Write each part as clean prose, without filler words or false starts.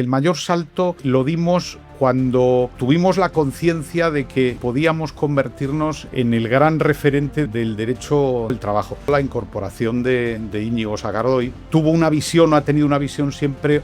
El mayor salto lo dimos cuando tuvimos la conciencia de que podíamos convertirnos en el gran referente del derecho del trabajo. La incorporación de Íñigo Sagardoy ha tenido una visión siempre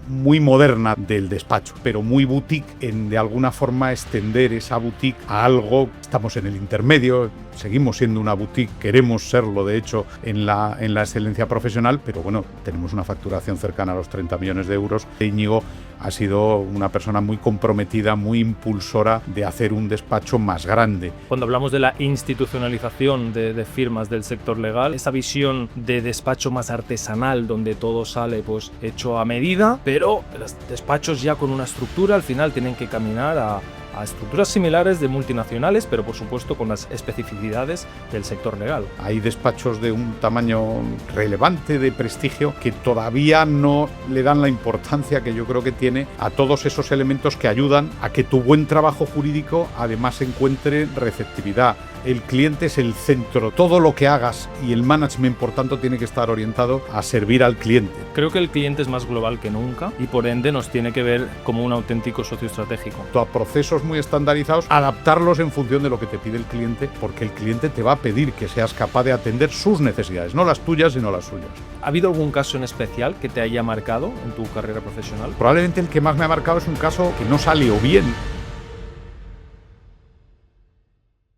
muy moderna del despacho, pero muy boutique, en de alguna forma extender esa boutique a algo. Estamos en el intermedio, seguimos siendo una boutique, queremos serlo de hecho en la excelencia profesional, pero bueno, tenemos una facturación cercana a los 30 millones de euros. Íñigo ha sido una persona muy comprometida, muy impulsora de hacer un despacho más grande. Cuando hablamos de la institucionalización de firmas del sector legal, esa visión de despacho más artesanal, donde todo sale pues hecho a medida, pero los despachos ya con una estructura al final tienen que caminar a estructuras similares de multinacionales, pero por supuesto con las especificidades del sector legal. Hay despachos de un tamaño relevante, de prestigio, que todavía no le dan la importancia que yo creo que tiene a todos esos elementos que ayudan a que tu buen trabajo jurídico además encuentre receptividad. El cliente es el centro. Todo lo que hagas y el management, por tanto, tiene que estar orientado a servir al cliente. Creo que el cliente es más global que nunca y por ende nos tiene que ver como un auténtico socio estratégico. A procesos muy estandarizados, adaptarlos en función de lo que te pide el cliente, porque el cliente te va a pedir que seas capaz de atender sus necesidades, no las tuyas, sino las suyas. ¿Ha habido algún caso en especial que te haya marcado en tu carrera profesional? Probablemente el que más me ha marcado es un caso que no salió bien.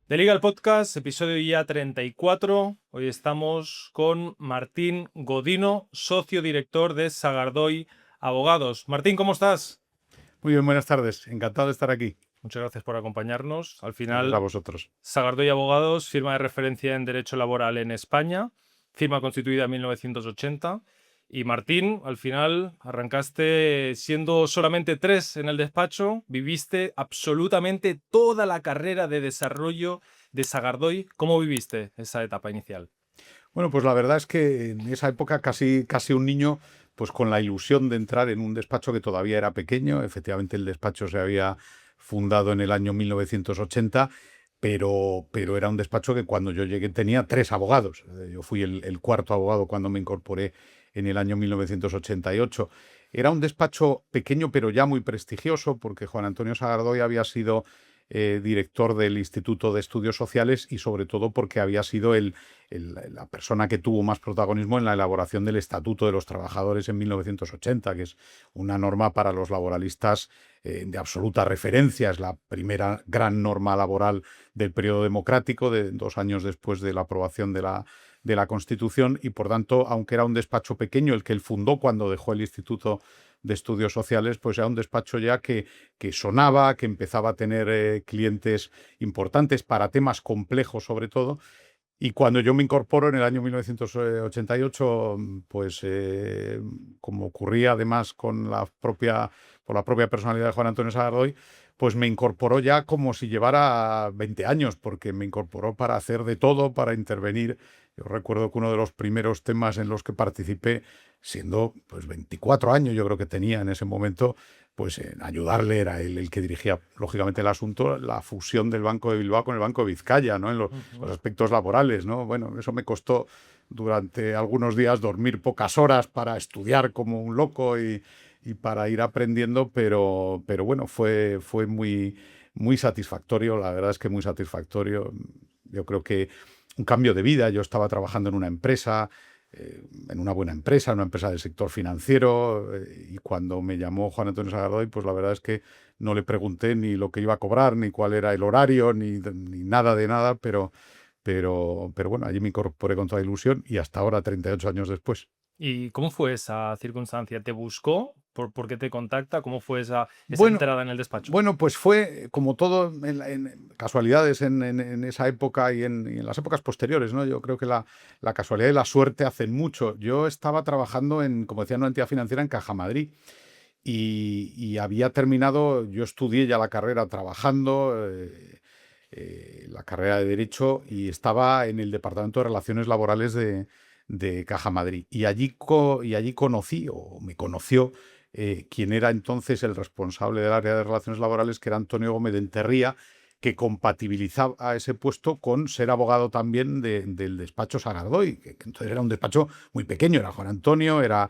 The Legal Podcast, episodio ya 34. Hoy estamos con Martín Godino, socio director de Sagardoy Abogados. Martín, ¿cómo estás? Muy bien, buenas tardes. Encantado de estar aquí. Muchas gracias por acompañarnos. Al final, Gracias a vosotros. Sagardoy Abogados, firma de referencia en derecho laboral en España, firma constituida en 1980. Y Martín, al final arrancaste siendo solamente 3 en el despacho, viviste absolutamente toda la carrera de desarrollo de Sagardoy. ¿Cómo viviste esa etapa inicial? Bueno, pues la verdad es que en esa época casi un niño, pues con la ilusión de entrar en un despacho que todavía era pequeño. Efectivamente, el despacho se había fundado en el año 1980, pero era un despacho que cuando yo llegué tenía 3 abogados. Yo fui el cuarto abogado cuando me incorporé en el año 1988. Era un despacho pequeño, pero ya muy prestigioso, porque Juan Antonio Sagardoy había sido director del Instituto de Estudios Sociales y sobre todo porque había sido la persona que tuvo más protagonismo en la elaboración del Estatuto de los Trabajadores en 1980, que es una norma para los laboralistas de absoluta referencia. Es la primera gran norma laboral del periodo democrático, 2 años después de la aprobación de la Constitución, y por tanto, aunque era un despacho pequeño el que él fundó cuando dejó el Instituto de Estudios Sociales, pues era un despacho ya que sonaba, que empezaba a tener clientes importantes para temas complejos sobre todo. Y cuando yo me incorporo en el año 1988, pues como ocurría además por la propia personalidad de Juan Antonio Sagardoy, pues me incorporó ya como si llevara 20 años, porque me incorporó para hacer de todo, para intervenir. Yo recuerdo que uno de los primeros temas en los que participé, siendo pues 24 años, yo creo que tenía en ese momento, pues en ayudarle, era él el que dirigía lógicamente el asunto, la fusión del Banco de Bilbao con el Banco de Vizcaya, ¿no? En los aspectos laborales, ¿no? Bueno, eso me costó durante algunos días dormir pocas horas para estudiar como un loco y para ir aprendiendo, pero bueno, fue muy, muy satisfactorio, la verdad es que muy satisfactorio. Yo creo que un cambio de vida. Yo estaba trabajando en una empresa, en una buena empresa, una empresa del sector financiero, y cuando me llamó Juan Antonio Sagardoy, pues la verdad es que no le pregunté ni lo que iba a cobrar, ni cuál era el horario, ni nada de nada, pero bueno, allí me incorporé con toda ilusión y hasta ahora, 38 años después. ¿Y cómo fue esa circunstancia? ¿Te buscó? ¿Por qué te contacta? ¿Cómo fue esa Bueno, entrada en el despacho? Bueno, pues fue como todo en casualidades en esa época y en las épocas posteriores, ¿no? Yo creo que la casualidad y la suerte hacen mucho. Yo estaba trabajando como decía, en una entidad financiera en Caja Madrid y había terminado, yo estudié ya la carrera trabajando, la carrera de Derecho, y estaba en el Departamento de Relaciones Laborales de Caja Madrid. Y allí conocí, o me conoció, quien era entonces el responsable del área de relaciones laborales, que era Antonio Gómez de Enterría, que compatibilizaba ese puesto con ser abogado también del despacho Sagardoy, que entonces era un despacho muy pequeño, era Juan Antonio, era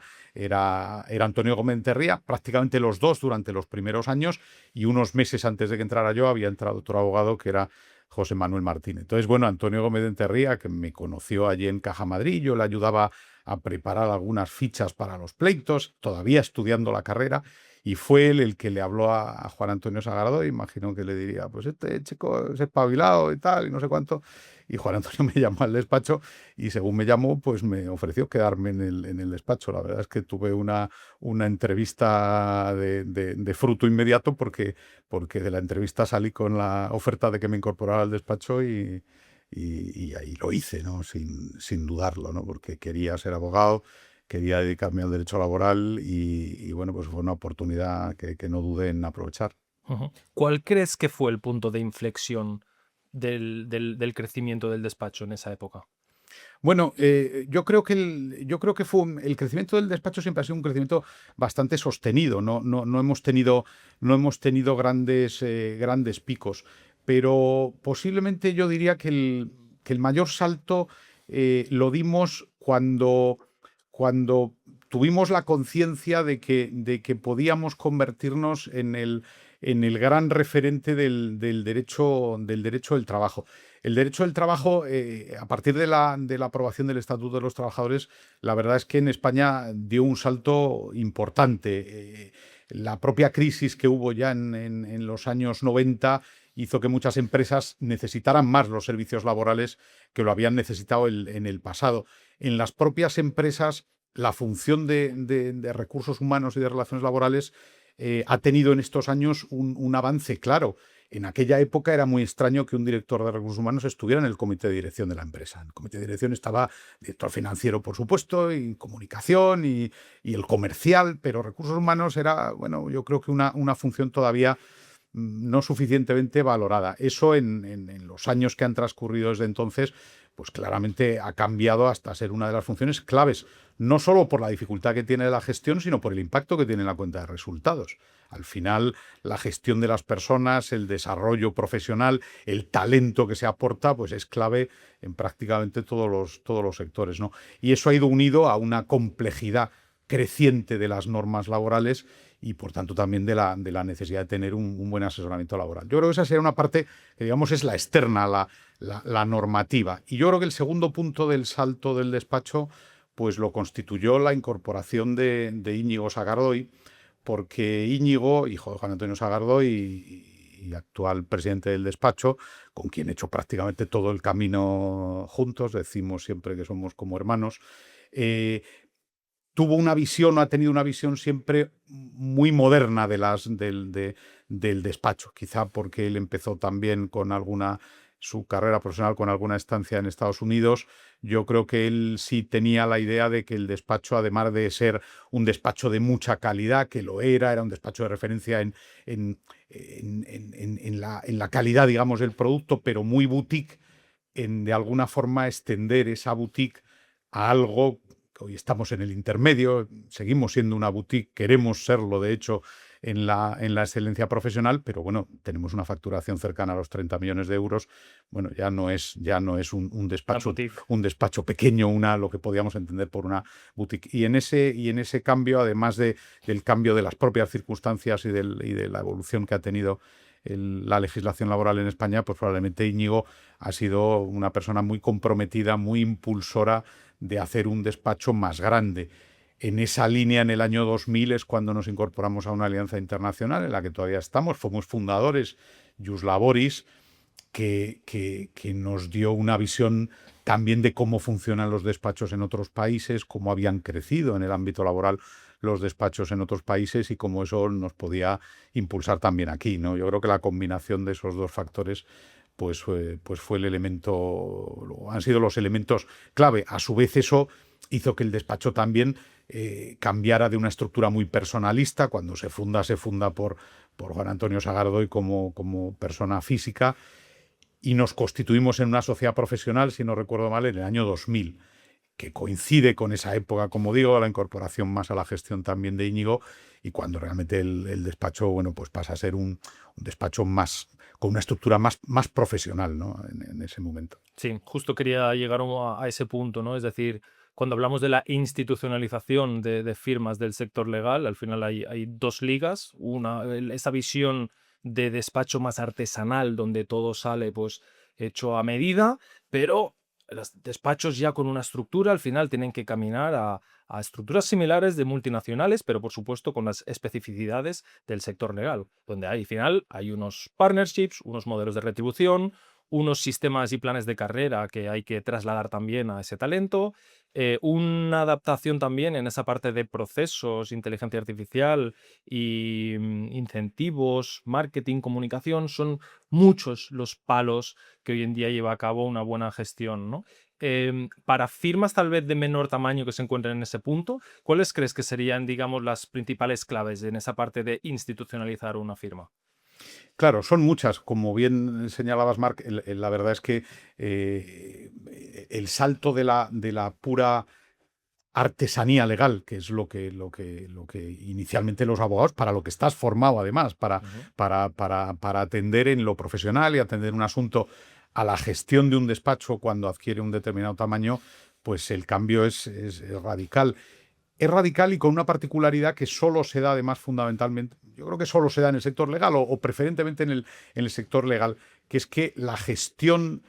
Antonio Gómez Enterría, prácticamente los dos durante los primeros años, y unos meses antes de que entrara yo había entrado otro abogado que era José Manuel Martínez. Entonces, bueno, Antonio Gómez Enterría, que me conoció allí en Caja Madrid, yo le ayudaba a preparar algunas fichas para los pleitos, todavía estudiando la carrera, y fue él el que le habló a Juan Antonio Sagardoy. Imagino que le diría, pues este chico es espabilado y tal, y no sé cuánto. Y Juan Antonio me llamó al despacho y según me llamó, pues me ofreció quedarme en el despacho. La verdad es que tuve una entrevista de fruto inmediato porque de la entrevista salí con la oferta de que me incorporara al despacho y ahí lo hice, ¿no? Sin dudarlo, ¿no? Porque quería ser abogado, quería dedicarme al derecho laboral y bueno, pues fue una oportunidad que no dudé en aprovechar. Ujú. ¿Cuál crees que fue el punto de inflexión del crecimiento del despacho en esa época? Bueno, yo creo que el crecimiento del despacho siempre ha sido un crecimiento bastante sostenido. No hemos tenido grandes picos, pero posiblemente yo diría que el mayor salto lo dimos cuando tuvimos la conciencia de que podíamos convertirnos en el gran referente del derecho del trabajo. El derecho del trabajo, a partir de la aprobación del Estatuto de los Trabajadores, la verdad es que en España dio un salto importante. La propia crisis que hubo ya en los años 90 hizo que muchas empresas necesitaran más los servicios laborales que lo habían necesitado en el pasado. En las propias empresas, la función de recursos humanos y de relaciones laborales ha tenido en estos años un avance claro. En aquella época era muy extraño que un director de recursos humanos estuviera en el comité de dirección de la empresa. En el comité de dirección estaba el director financiero, por supuesto, y comunicación y el comercial, pero recursos humanos era, bueno, yo creo que una función todavía no suficientemente valorada. Eso en los años que han transcurrido desde entonces, pues claramente ha cambiado hasta ser una de las funciones claves, no solo por la dificultad que tiene la gestión, sino por el impacto que tiene en la cuenta de resultados. Al final, la gestión de las personas, el desarrollo profesional, el talento que se aporta, pues es clave en prácticamente todos los sectores, ¿no? Y eso ha ido unido a una complejidad creciente de las normas laborales y, por tanto, también de la necesidad de tener un buen asesoramiento laboral. Yo creo que esa sería una parte que, digamos, es la externa, la normativa. Y yo creo que el segundo punto del salto del despacho, pues lo constituyó la incorporación de Íñigo Sagardoy, porque Íñigo, hijo de Juan Antonio Sagardoy y actual presidente del despacho, con quien he hecho prácticamente todo el camino juntos, decimos siempre que somos como hermanos, tuvo una visión, o ha tenido una visión siempre muy moderna del despacho, quizá porque él empezó también su carrera profesional con alguna estancia en Estados Unidos. Yo creo que él sí tenía la idea de que el despacho, además de ser un despacho de mucha calidad, que lo era un despacho de referencia en la calidad, digamos, del producto, pero muy boutique, de alguna forma extender esa boutique a algo. Hoy estamos en el intermedio, seguimos siendo una boutique, queremos serlo, de hecho, en la excelencia profesional, pero bueno, tenemos una facturación cercana a los 30 millones de euros. Bueno, ya no es un despacho pequeño, lo que podíamos entender por una boutique. Y en ese cambio, además del cambio de las propias circunstancias y de la evolución que ha tenido la legislación laboral en España, pues probablemente Íñigo ha sido una persona muy comprometida, muy impulsora de hacer un despacho más grande. En esa línea, en el año 2000, es cuando nos incorporamos a una alianza internacional en la que todavía estamos. Fuimos fundadores, Jus Laboris, que nos dio una visión también de cómo funcionan los despachos en otros países, cómo habían crecido en el ámbito laboral los despachos en otros países y cómo eso nos podía impulsar también aquí, ¿no? Yo creo que la combinación de esos dos factores pues fue el elemento, han sido los elementos clave. A su vez, eso hizo que el despacho también cambiara de una estructura muy personalista. Cuando se funda por Juan Antonio Sagardoy como persona física, y nos constituimos en una sociedad profesional, si no recuerdo mal, en el año 2000, que coincide con esa época, como digo, la incorporación más a la gestión también de Íñigo, y cuando realmente el despacho, bueno, pues pasa a ser un despacho más con una estructura más profesional, ¿no? En ese momento. Sí, justo quería llegar a ese punto, ¿no? Es decir, cuando hablamos de la institucionalización de firmas del sector legal, al final hay dos ligas, esa visión de despacho más artesanal, donde todo sale pues hecho a medida, pero los despachos ya con una estructura al final tienen que caminar a estructuras similares de multinacionales, pero por supuesto con las especificidades del sector legal, donde al final hay unos partnerships, unos modelos de retribución, unos sistemas y planes de carrera que hay que trasladar también a ese talento, una adaptación también en esa parte de procesos, inteligencia artificial y incentivos, marketing, comunicación. Son muchos los palos que hoy en día lleva a cabo una buena gestión, ¿no? Para firmas tal vez de menor tamaño que se encuentren en ese punto, ¿cuáles crees que serían, digamos, las principales claves en esa parte de institucionalizar una firma? Claro, son muchas. Como bien señalabas, Marc, la verdad es que el salto de la pura artesanía legal, que es lo que inicialmente los abogados, para lo que estás formado además, Ujú. para atender en lo profesional y atender un asunto, a la gestión de un despacho cuando adquiere un determinado tamaño, pues el cambio es radical. Es radical y con una particularidad que solo se da además fundamentalmente, yo creo que solo se da en el sector legal o preferentemente en el sector legal, que es que la gestión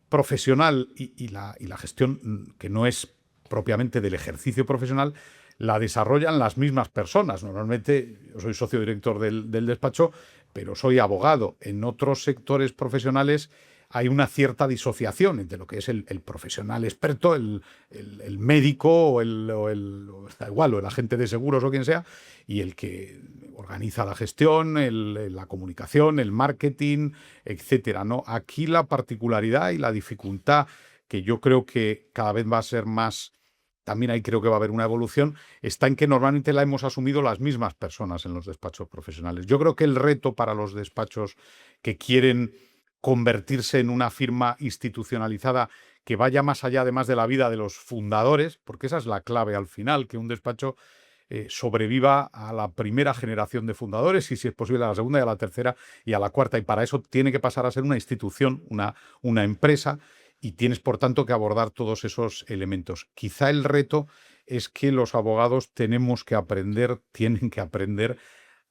profesional y la gestión que no es propiamente del ejercicio profesional, la desarrollan las mismas personas. Normalmente yo soy socio director del despacho, pero soy abogado. En otros sectores profesionales hay una cierta disociación entre lo que es el profesional experto, el médico da igual, o el agente de seguros o quien sea, y el que organiza la gestión, la comunicación, el marketing, etcétera, ¿no? Aquí la particularidad y la dificultad, que yo creo que cada vez va a ser más, también ahí creo que va a haber una evolución, está en que normalmente la hemos asumido las mismas personas en los despachos profesionales. Yo creo que el reto para los despachos que quieren convertirse en una firma institucionalizada que vaya más allá además de la vida de los fundadores, porque esa es la clave al final, que un despacho sobreviva a la primera generación de fundadores y si es posible a la segunda y a la tercera y a la cuarta, y para eso tiene que pasar a ser una institución, una empresa, y tienes por tanto que abordar todos esos elementos. Quizá el reto es que los abogados tienen que aprender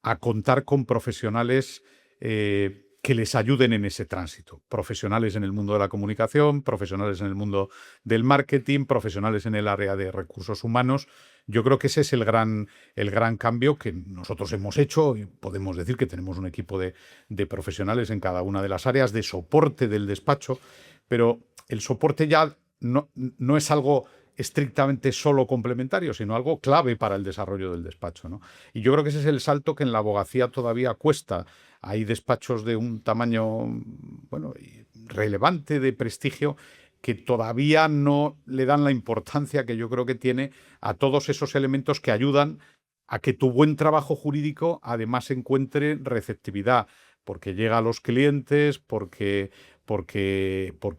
a contar con profesionales que les ayuden en ese tránsito. Profesionales en el mundo de la comunicación, profesionales en el mundo del marketing, profesionales en el área de recursos humanos. Yo creo que ese es el gran cambio que nosotros hemos hecho y podemos decir que tenemos un equipo de profesionales en cada una de las áreas de soporte del despacho, pero el soporte ya no es algo estrictamente solo complementario, sino algo clave para el desarrollo del despacho, ¿no? Y yo creo que ese es el salto que en la abogacía todavía cuesta. Hay despachos de un tamaño, bueno, relevante, de prestigio, que todavía no le dan la importancia que yo creo que tiene a todos esos elementos que ayudan a que tu buen trabajo jurídico además encuentre receptividad, porque llega a los clientes, porque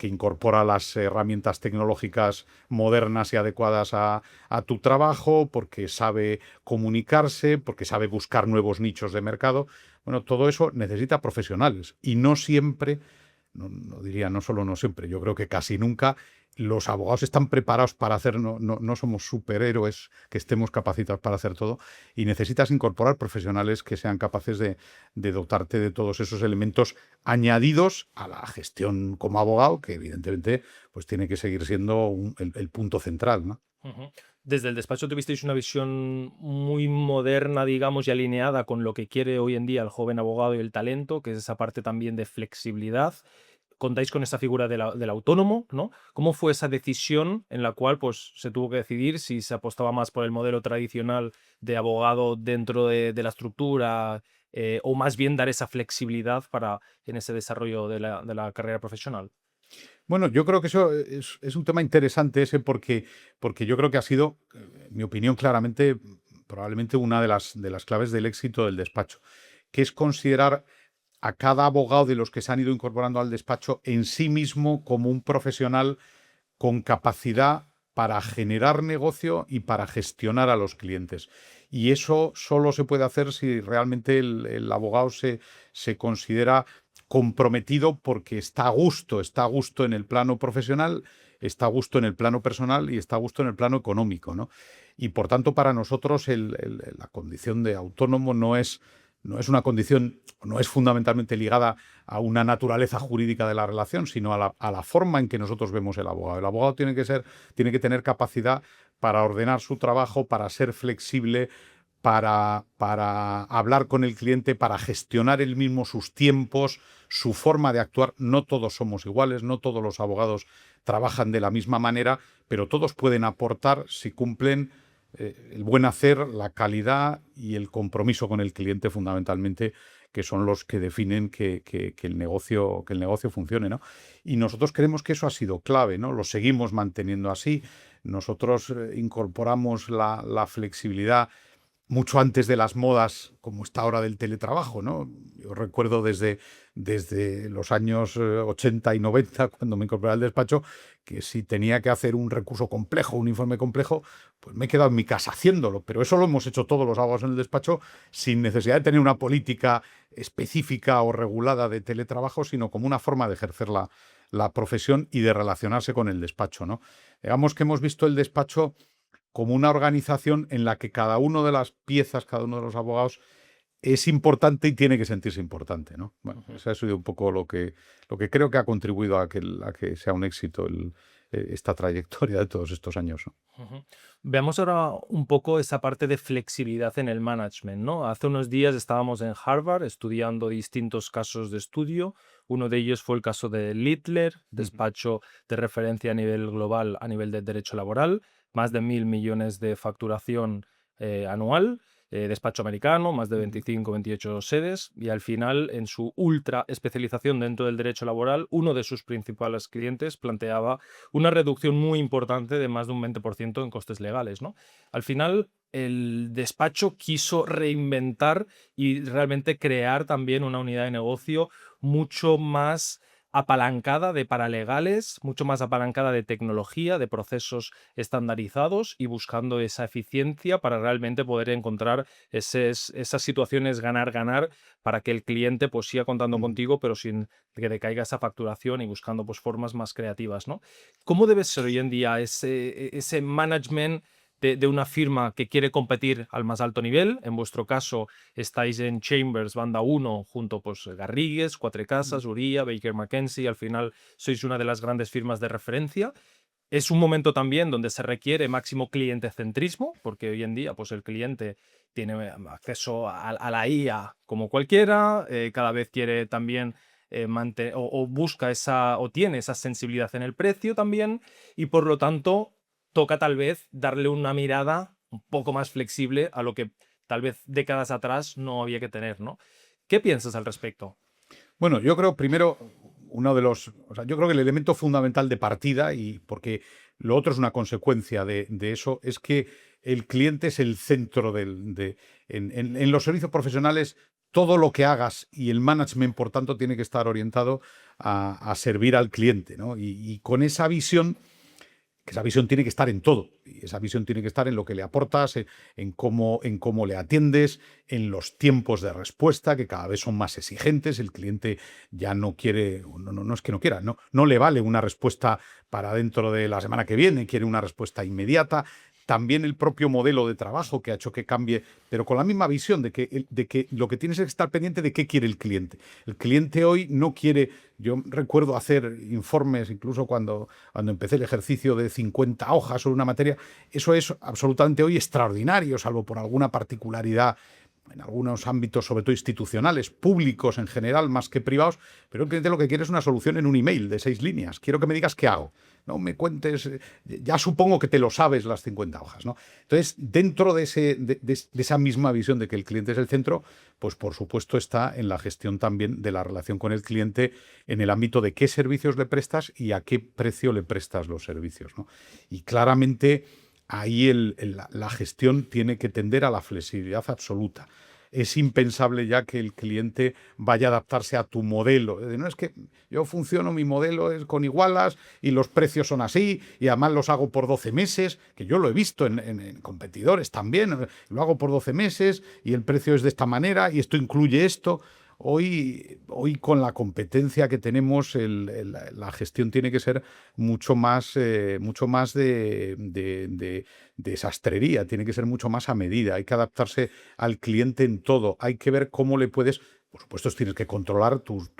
incorpora las herramientas tecnológicas modernas y adecuadas a tu trabajo, porque sabe comunicarse, porque sabe buscar nuevos nichos de mercado. Bueno, todo eso necesita profesionales y no siempre, no diría no solo no siempre, yo creo que casi nunca los abogados están preparados para hacer, no somos superhéroes que estemos capacitados para hacer todo, y necesitas incorporar profesionales que sean capaces de dotarte de todos esos elementos añadidos a la gestión como abogado, que evidentemente pues tiene que seguir siendo el punto central, ¿no? Ujú. Desde el despacho tuvisteis una visión muy moderna, digamos, y alineada con lo que quiere hoy en día el joven abogado y el talento, que es esa parte también de flexibilidad. Contáis con esa figura del autónomo, ¿no? ¿Cómo fue esa decisión en la cual pues, se tuvo que decidir si se apostaba más por el modelo tradicional de abogado dentro de la estructura o más bien dar esa flexibilidad en ese desarrollo de la carrera profesional? Bueno, yo creo que eso es un tema interesante ese porque yo creo que ha sido, en mi opinión, claramente, probablemente una de las claves del éxito del despacho, que es considerar a cada abogado de los que se han ido incorporando al despacho en sí mismo como un profesional con capacidad para generar negocio y para gestionar a los clientes. Y eso solo se puede hacer si realmente el abogado se considera comprometido porque está a gusto en el plano profesional, está a gusto en el plano personal y está a gusto en el plano económico, ¿no? Y por tanto, para nosotros la condición de autónomo no es una condición, no es fundamentalmente ligada a una naturaleza jurídica de la relación, sino a la forma en que nosotros vemos el abogado. El abogado tiene que tener capacidad para ordenar su trabajo, para ser flexible, para hablar con el cliente, para gestionar él mismo sus tiempos, su forma de actuar. No todos somos iguales, no todos los abogados trabajan de la misma manera, pero todos pueden aportar si cumplen el buen hacer, la calidad y el compromiso con el cliente fundamentalmente, que son los que definen que el negocio funcione, ¿no? Y nosotros creemos que eso ha sido clave, ¿no? Lo seguimos manteniendo así. Nosotros incorporamos la flexibilidad mucho antes de las modas como esta hora del teletrabajo, ¿no? Yo recuerdo desde los años 80 y 90, cuando me incorporé al despacho, que si tenía que hacer un recurso complejo, un informe complejo, pues me he quedado en mi casa haciéndolo. Pero eso lo hemos hecho todos los abogados en el despacho sin necesidad de tener una política específica o regulada de teletrabajo, sino como una forma de ejercer la profesión y de relacionarse con el despacho, ¿no? Digamos que hemos visto el despacho como una organización en la que cada una de las piezas, cada uno de los abogados es importante y tiene que sentirse importante, ¿no? Bueno, eso ha sido un poco lo que creo que ha contribuido a que sea un éxito esta trayectoria de todos estos años, ¿no? Veamos ahora un poco esa parte de flexibilidad en el management, ¿no? Hace unos días estábamos en Harvard estudiando distintos casos de estudio. Uno de ellos fue el caso de Littler, despacho de referencia a nivel global, a nivel de derecho laboral, más de 1.000 millones de facturación anual. Despacho americano, más de 25, 28 sedes, y al final, en su ultra especialización dentro del derecho laboral, uno de sus principales clientes planteaba una reducción muy importante de más de un 20% en costes legales, ¿no? Al final, el despacho quiso reinventar y realmente crear también una unidad de negocio mucho más apalancada de paralegales, mucho más apalancada de tecnología, de procesos estandarizados y buscando esa eficiencia para realmente poder encontrar esas situaciones ganar-ganar para que el cliente pues siga contando contigo, pero sin que decaiga esa facturación y buscando pues formas más creativas, ¿no? ¿Cómo debe ser hoy en día ese management de una firma que quiere competir al más alto nivel? En vuestro caso, estáis en Chambers, banda 1, junto pues Garrigues, Cuatro Casas, Uría, Baker McKenzie. Al final sois una de las grandes firmas de referencia. Es un momento también donde se requiere máximo clientecentrismo, porque hoy en día pues el cliente tiene acceso a la IA como cualquiera, cada vez quiere también busca o tiene esa sensibilidad en el precio también, y por lo tanto toca tal vez darle una mirada un poco más flexible a lo que tal vez décadas atrás no había que tener, ¿no? ¿Qué piensas al respecto? Bueno, yo creo primero, yo creo que el elemento fundamental de partida, y porque lo otro es una consecuencia de eso, es que el cliente es el centro en los servicios profesionales. Todo lo que hagas y el management, por tanto, tiene que estar orientado a servir al cliente, ¿no? Y con esa visión, que esa visión tiene que estar en todo, y esa visión tiene que estar en lo que le aportas, en cómo le atiendes, en los tiempos de respuesta, que cada vez son más exigentes. El cliente ya no quiere, no es que no quiera, no le vale una respuesta para dentro de la semana que viene, quiere una respuesta inmediata. También el propio modelo de trabajo que ha hecho que cambie, pero con la misma visión de que lo que tienes es que estar pendiente de qué quiere el cliente. El cliente hoy no quiere. Yo recuerdo hacer informes, incluso cuando empecé el ejercicio, de 50 hojas sobre una materia. Eso es absolutamente hoy extraordinario, salvo por alguna particularidad en algunos ámbitos, sobre todo institucionales, públicos en general, más que privados. Pero el cliente lo que quiere es una solución en un email de 6 líneas. Quiero que me digas qué hago. No me cuentes, ya supongo que te lo sabes las 50 hojas, ¿no? Entonces, dentro de esa misma visión de que el cliente es el centro, pues por supuesto está en la gestión también de la relación con el cliente en el ámbito de qué servicios le prestas y a qué precio le prestas los servicios, ¿no? Y claramente ahí la gestión tiene que tender a la flexibilidad absoluta. Es impensable ya que el cliente vaya a adaptarse a tu modelo. No es que yo funciono, mi modelo es con igualas y los precios son así y además los hago por 12 meses, que yo lo he visto en competidores también. Lo hago por 12 meses y el precio es de esta manera y esto incluye esto. hoy con la competencia que tenemos, la gestión tiene que ser mucho más de sastrería, tiene que ser mucho más a medida. Hay que adaptarse al cliente en todo. Hay que ver cómo le puedes. Por supuesto, tienes que controlar tus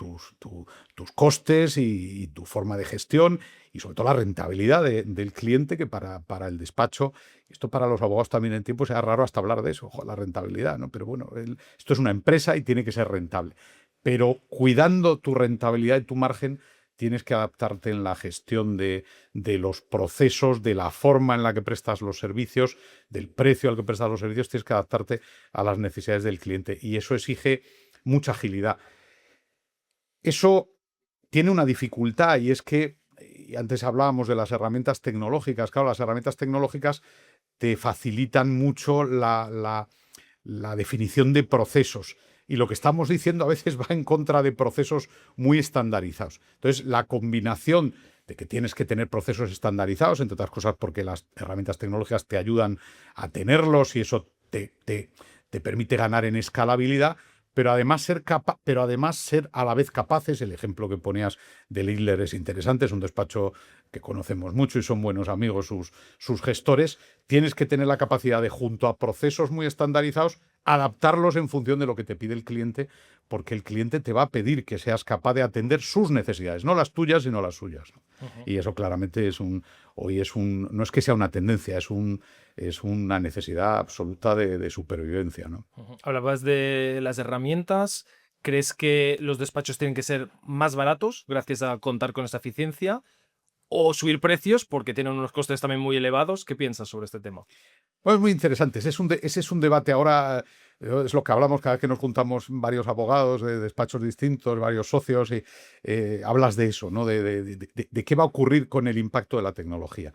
costes y tu forma de gestión y sobre todo la rentabilidad del cliente, que para el despacho, esto para los abogados también en tiempo sea raro hasta hablar de eso, ojo, la rentabilidad, ¿no? Pero bueno, esto es una empresa y tiene que ser rentable. Pero cuidando tu rentabilidad y tu margen, tienes que adaptarte en la gestión de los procesos, de la forma en la que prestas los servicios, del precio al que prestas los servicios, tienes que adaptarte a las necesidades del cliente y eso exige mucha agilidad. Eso tiene una dificultad y es que, y antes hablábamos de las herramientas tecnológicas, claro, las herramientas tecnológicas te facilitan mucho la definición de procesos. Y lo que estamos diciendo a veces va en contra de procesos muy estandarizados. Entonces, la combinación de que tienes que tener procesos estandarizados, entre otras cosas porque las herramientas tecnológicas te ayudan a tenerlos y eso te permite ganar en escalabilidad, pero además ser a la vez capaces. El ejemplo que ponías de Lidler es interesante, es un despacho que conocemos mucho y son buenos amigos sus gestores. Tienes que tener la capacidad de, junto a procesos muy estandarizados, adaptarlos en función de lo que te pide el cliente, porque el cliente te va a pedir que seas capaz de atender sus necesidades, no las tuyas, sino las suyas. Y eso claramente no es que sea una tendencia, es una necesidad absoluta de supervivencia, ¿no? Hablabas de las herramientas. ¿Crees que los despachos tienen que ser más baratos gracias a contar con esta eficiencia? ¿O subir precios porque tienen unos costes también muy elevados? ¿Qué piensas sobre este tema? Pues muy interesante. Ese es un debate ahora, es lo que hablamos cada vez que nos juntamos varios abogados de despachos distintos, varios socios, y hablas de eso, ¿no? De qué va a ocurrir con el impacto de la tecnología.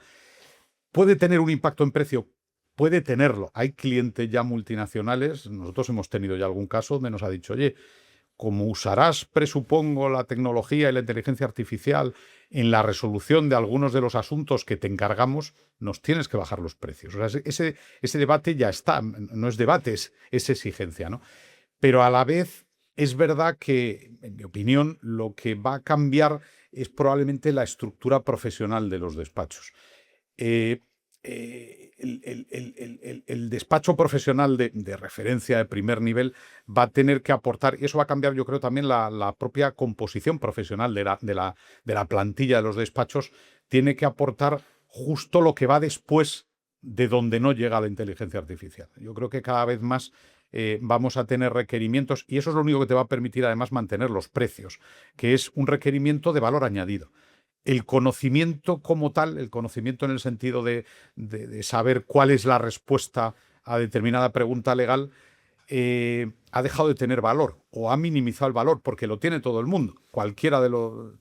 ¿Puede tener un impacto en precio? Puede tenerlo. Hay clientes ya multinacionales, nosotros hemos tenido ya algún caso donde nos ha dicho, oye, como usarás, presupongo, la tecnología y la inteligencia artificial en la resolución de algunos de los asuntos que te encargamos, nos tienes que bajar los precios. O sea, ese debate ya está, no es debate, es exigencia, ¿no? Pero a la vez es verdad que, en mi opinión, lo que va a cambiar es probablemente la estructura profesional de los despachos. El despacho profesional de referencia de primer nivel va a tener que aportar, y eso va a cambiar, yo creo, también la propia composición profesional de la plantilla de los despachos, tiene que aportar justo lo que va después de donde no llega la inteligencia artificial. Yo creo que cada vez más vamos a tener requerimientos, y eso es lo único que te va a permitir además mantener los precios, que es un requerimiento de valor añadido. El conocimiento como tal, el conocimiento en el sentido de saber cuál es la respuesta a determinada pregunta legal, ha dejado de tener valor o ha minimizado el valor porque lo tiene todo el mundo.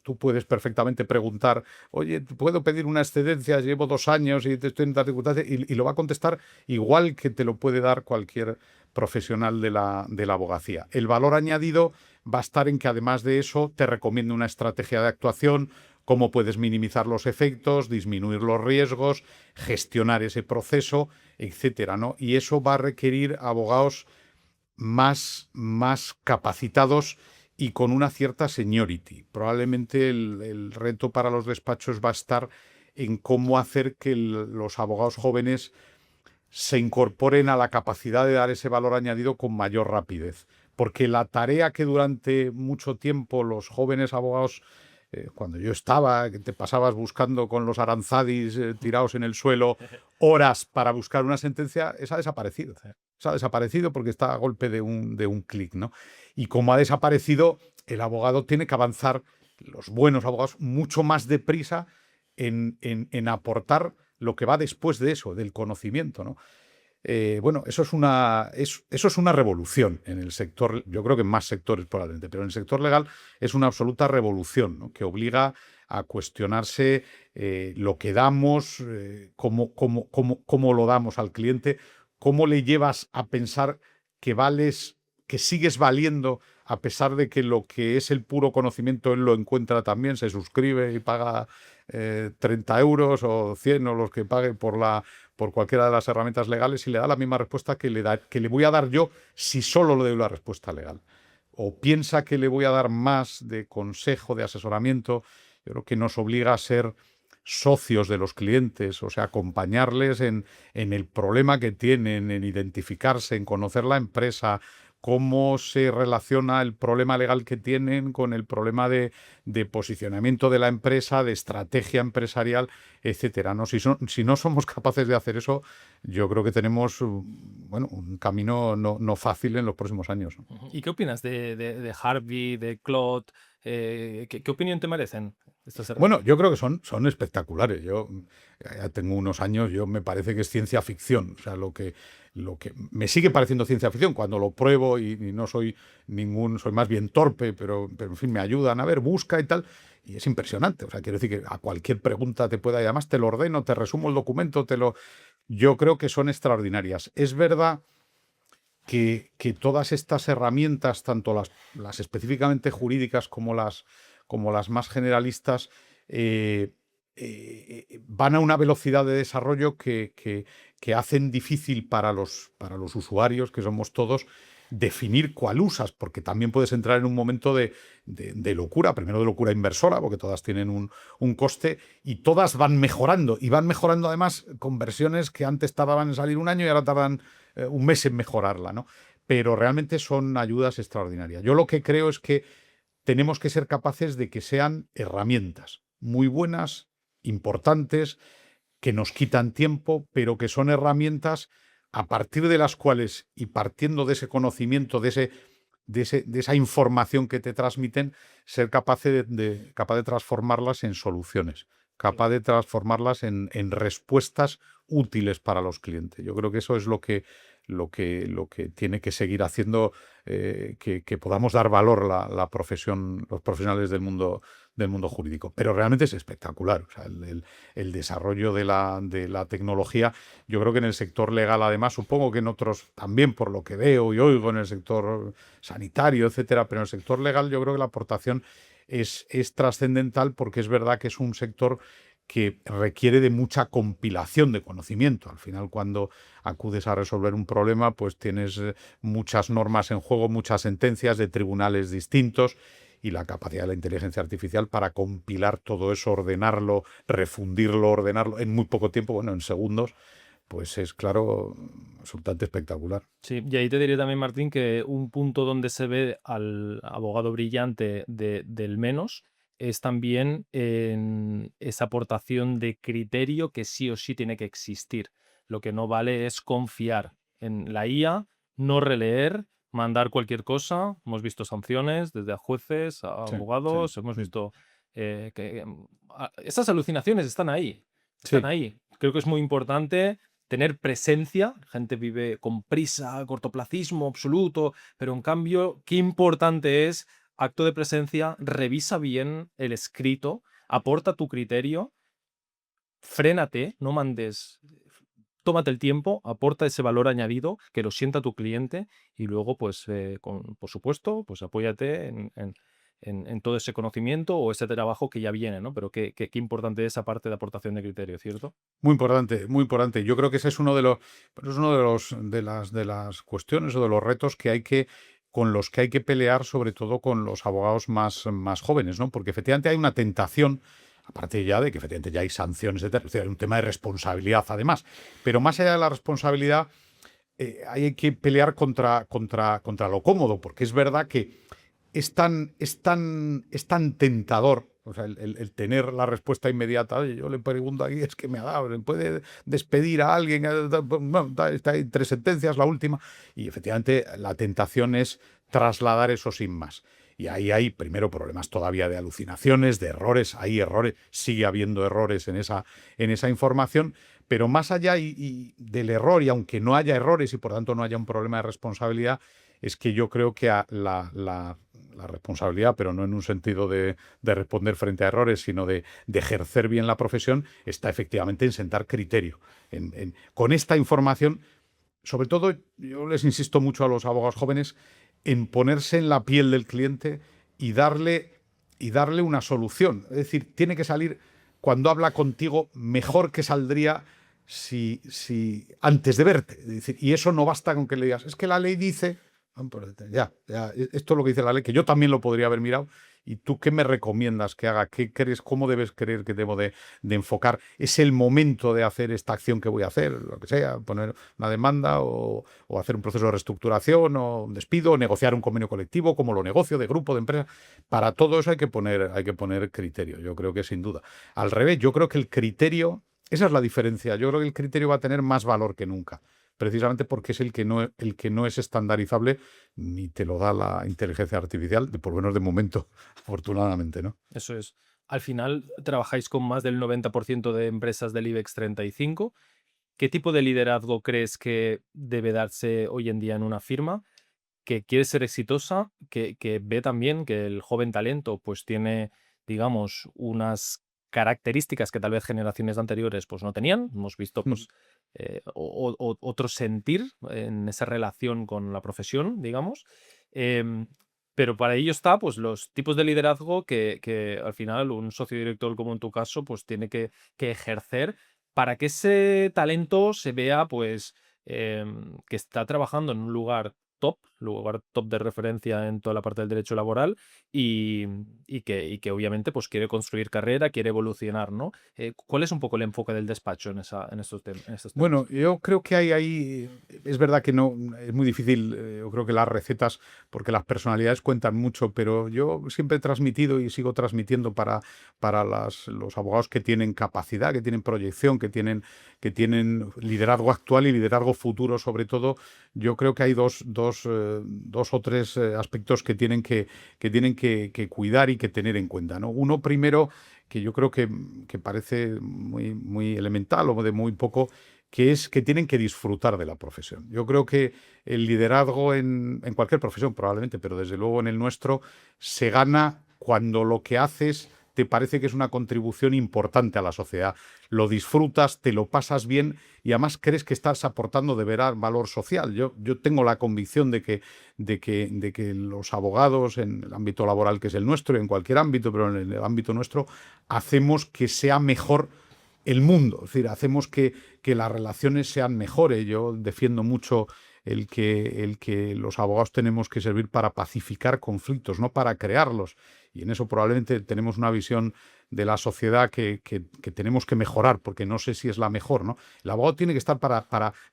Tú puedes perfectamente preguntar, oye, ¿puedo pedir una excedencia? Llevo 2 años y estoy en dificultades, y lo va a contestar igual que te lo puede dar cualquier profesional de la abogacía. El valor añadido va a estar en que además de eso te recomiende una estrategia de actuación, cómo puedes minimizar los efectos, disminuir los riesgos, gestionar ese proceso, etcétera, ¿no? Y eso va a requerir abogados más capacitados y con una cierta seniority. Probablemente el reto para los despachos va a estar en cómo hacer que los abogados jóvenes se incorporen a la capacidad de dar ese valor añadido con mayor rapidez. Porque la tarea que durante mucho tiempo los jóvenes abogados, cuando yo estaba, que te pasabas buscando con los aranzadis tirados en el suelo horas para buscar una sentencia, esa ha desaparecido. Esa ha desaparecido porque está a golpe de un clic, ¿no? Y como ha desaparecido, el abogado tiene que avanzar, los buenos abogados, mucho más deprisa en aportar lo que va después de eso, del conocimiento, ¿no? Bueno, eso es una revolución en el sector, yo creo que en más sectores probablemente, pero en el sector legal es una absoluta revolución, ¿no? Que obliga a cuestionarse lo que damos, cómo lo damos al cliente, cómo le llevas a pensar que sigues valiendo a pesar de que lo que es el puro conocimiento él lo encuentra también, se suscribe y paga 30 euros o 100 o los que pague por cualquiera de las herramientas legales y le da la misma respuesta que le voy a dar yo si solo le doy la respuesta legal. o piensa que le voy a dar más de consejo, de asesoramiento. Yo creo que nos obliga a ser socios de los clientes, o sea, acompañarles en el problema que tienen, en identificarse, en conocer la empresa, cómo se relaciona el problema legal que tienen con el problema de posicionamiento de la empresa, de estrategia empresarial, etcétera, ¿no? Si no somos capaces de hacer eso, yo creo que tenemos bueno, un camino no fácil en los próximos años, ¿no? ¿Y qué opinas de Harvey, de Claude? ¿Qué opinión te merecen estas herramientas? Bueno, yo creo que son espectaculares. Yo ya tengo unos años, yo me parece que es ciencia ficción. O sea, lo que me sigue pareciendo ciencia ficción cuando lo pruebo y no soy soy más bien torpe, pero en fin, me ayudan a ver, busca y tal. Y es impresionante. O sea, quiero decir que a cualquier pregunta te pueda, y además te lo ordeno, te resumo el documento, yo creo que son extraordinarias. Es verdad que todas estas herramientas, tanto las específicamente jurídicas como las más generalistas, van a una velocidad de desarrollo que hacen difícil para los usuarios, que somos todos, definir cuál usas, porque también puedes entrar en un momento de locura, primero de locura inversora, porque todas tienen un coste y todas van mejorando, y van mejorando además con versiones que antes tardaban en salir un año y ahora tardan un mes en mejorarla, ¿no? Pero realmente son ayudas extraordinarias. Yo lo que creo es que tenemos que ser capaces de que sean herramientas muy buenas, importantes, que nos quitan tiempo, pero que son herramientas a partir de las cuales, y partiendo de ese conocimiento, de esa información que te transmiten, ser capaz de transformarlas en soluciones, capaz de transformarlas en respuestas útiles para los clientes. Yo creo que eso es lo que tiene que seguir haciendo que podamos dar valor la profesión, los profesionales del mundo jurídico. Pero realmente es espectacular. O sea, el desarrollo de la tecnología, yo creo que en el sector legal, además, supongo que en otros también, por lo que veo y oigo en el sector sanitario, etcétera, pero en el sector legal yo creo que la aportación es trascendental, porque es verdad que es un sector que requiere de mucha compilación de conocimiento. Al final, cuando acudes a resolver un problema, pues tienes muchas normas en juego, muchas sentencias de tribunales distintos, y la capacidad de la inteligencia artificial para compilar todo eso, ordenarlo, refundirlo, ordenarlo en muy poco tiempo, bueno, en segundos, pues es, claro, absolutamente espectacular. Sí, y ahí te diré también, Martín, que un punto donde se ve al abogado brillante del menos es también en esa aportación de criterio que sí o sí tiene que existir. Lo que no vale es confiar en la IA, no releer, mandar cualquier cosa. Hemos visto sanciones desde a jueces, a Sí, abogados, hemos visto que esas alucinaciones están ahí. Están sí. ahí. Creo que es muy importante tener presencia. La gente vive con prisa, cortoplacismo absoluto, pero en cambio, qué importante es acto de presencia, revisa bien el escrito, aporta tu criterio, frénate, no mandes, tómate el tiempo, aporta ese valor añadido, que lo sienta tu cliente y luego, pues, por supuesto, pues apóyate en todo ese conocimiento o ese trabajo que ya viene, ¿no? Pero qué importante es esa parte de aportación de criterio, ¿cierto? Muy importante, muy importante. Yo creo que ese es uno de las cuestiones o de los retos con los que hay que pelear, sobre todo con los abogados más jóvenes, ¿no? Porque efectivamente hay una tentación, aparte ya de que efectivamente ya hay sanciones, etcétera, es decir, hay un tema de responsabilidad además. Pero más allá de la responsabilidad, hay que pelear contra lo cómodo, porque es verdad que es tan tentador, o sea, el tener la respuesta inmediata. Oye, yo le pregunto aquí, es que me ha dado, ¿le puede despedir a alguien? Bueno, está ahí 3 sentencias, la última. Y efectivamente la tentación es trasladar eso sin más. Y ahí hay, primero, problemas todavía de alucinaciones, de errores. Hay errores, sigue habiendo errores en esa información. Pero más allá y del error, y aunque no haya errores y por tanto no haya un problema de responsabilidad, es que yo creo que la responsabilidad, pero no en un sentido de responder frente a errores, sino de ejercer bien la profesión, está efectivamente en sentar criterio. Con esta información, sobre todo, yo les insisto mucho a los abogados jóvenes en ponerse en la piel del cliente y darle una solución. Es decir, tiene que salir, cuando habla contigo, mejor que saldría si antes de verte. Es decir, y eso no basta con que le digas, es que la ley dice. Esto es lo que dice la ley, que yo también lo podría haber mirado. ¿Y tú qué me recomiendas que haga? ¿Qué crees? ¿Cómo debes creer que debo de enfocar? ¿Es el momento de hacer esta acción que voy a hacer? Lo que sea, poner una demanda o hacer un proceso de reestructuración o un despido, o negociar un convenio colectivo, como lo negocio, de grupo, de empresa. Para todo eso hay que poner criterio, yo creo que sin duda. Al revés, yo creo que el criterio, esa es la diferencia. Yo creo que el criterio va a tener más valor que nunca, precisamente porque es el que no es estandarizable ni te lo da la inteligencia artificial, por lo menos de momento, afortunadamente, ¿no? Eso es. Al final, trabajáis con más del 90% de empresas del IBEX 35. ¿Qué tipo de liderazgo crees que debe darse hoy en día en una firma que quiere ser exitosa, que ve también que el joven talento pues tiene, digamos, unas características que tal vez generaciones anteriores pues no tenían? Hemos visto Mm. pues otro sentir en esa relación con la profesión, digamos. Em, pero para ello está pues los tipos de liderazgo que al final un socio director como en tu caso pues tiene que ejercer para que ese talento se vea pues que está trabajando en un lugar top de referencia en toda la parte del derecho laboral y, y que obviamente pues quiere construir carrera, quiere evolucionar, ¿no? ¿Cuál es un poco el enfoque del despacho en estos temas? Bueno, yo creo que hay ahí, es verdad que no, es muy difícil, yo creo que las recetas, porque las personalidades cuentan mucho, pero yo siempre he transmitido y sigo transmitiendo para los abogados que tienen capacidad, que tienen proyección, que tienen liderazgo actual y liderazgo futuro, sobre todo. Yo creo que hay dos o tres aspectos que tienen que cuidar y que tener en cuenta, ¿no? Uno primero, que yo creo que parece muy, muy elemental o de muy poco, que es que tienen que disfrutar de la profesión. Yo creo que el liderazgo en cualquier profesión probablemente, pero desde luego en el nuestro, se gana cuando lo que haces te parece que es una contribución importante a la sociedad. Lo disfrutas, te lo pasas bien y además crees que estás aportando de veras valor social. Yo tengo la convicción de que los abogados en el ámbito laboral, que es el nuestro, y en cualquier ámbito, pero en el ámbito nuestro, hacemos que sea mejor el mundo, es decir, hacemos que las relaciones sean mejores. Yo defiendo mucho el que los abogados tenemos que servir para pacificar conflictos, no para crearlos. Y en eso probablemente tenemos una visión de la sociedad que tenemos que mejorar, porque no sé si es la mejor, ¿no? El abogado tiene que estar para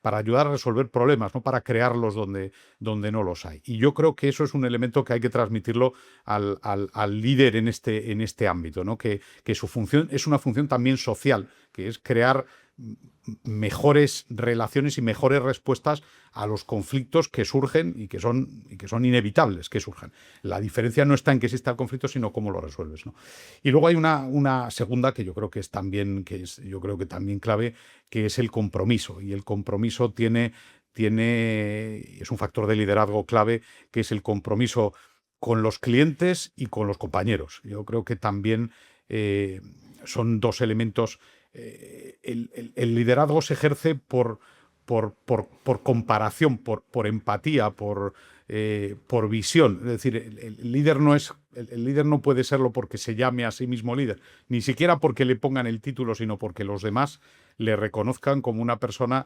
ayudar a resolver problemas, no para crearlos donde no los hay. Y yo creo que eso es un elemento que hay que transmitirlo al líder en este ámbito, ¿no? Que su función es una función también social, que es crear mejores relaciones y mejores respuestas a los conflictos que surgen y que son inevitables que surjan. La diferencia no está en que exista el conflicto, sino cómo lo resuelves, ¿no? Y luego hay una segunda que yo creo que es también, yo creo que también clave, que es el compromiso. Y el compromiso es un factor de liderazgo clave, que es el compromiso con los clientes y con los compañeros. Yo creo que también son dos elementos. El liderazgo se ejerce por comparación, por empatía, por visión. Es decir, el líder el líder no puede serlo porque se llame a sí mismo líder, ni siquiera porque le pongan el título, sino porque los demás le reconozcan como una persona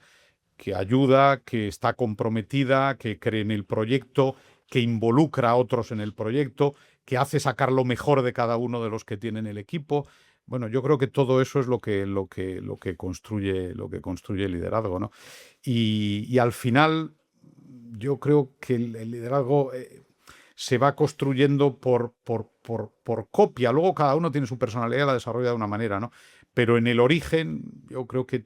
que ayuda, que está comprometida, que cree en el proyecto, que involucra a otros en el proyecto, que hace sacar lo mejor de cada uno de los que tienen el equipo. Bueno, yo creo que todo eso es lo que construye el liderazgo, ¿no? Y al final, yo creo que el liderazgo se va construyendo por copia. Luego cada uno tiene su personalidad, la desarrolla de una manera, ¿no? Pero en el origen, yo creo que